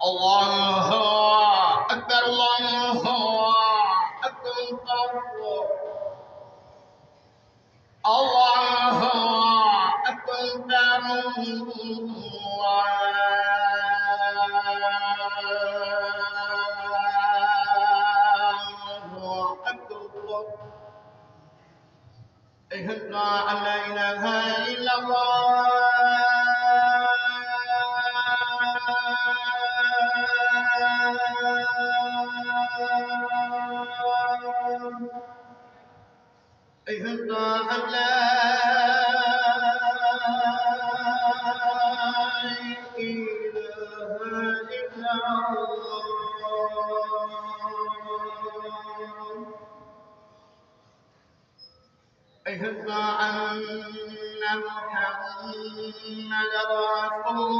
الله أكبر الله أكبر الله أكبر الله أكبر أشهد أن لا إله إلا الله أشهد أن لا إله إلا الله أشهد أن محمدا رسول الله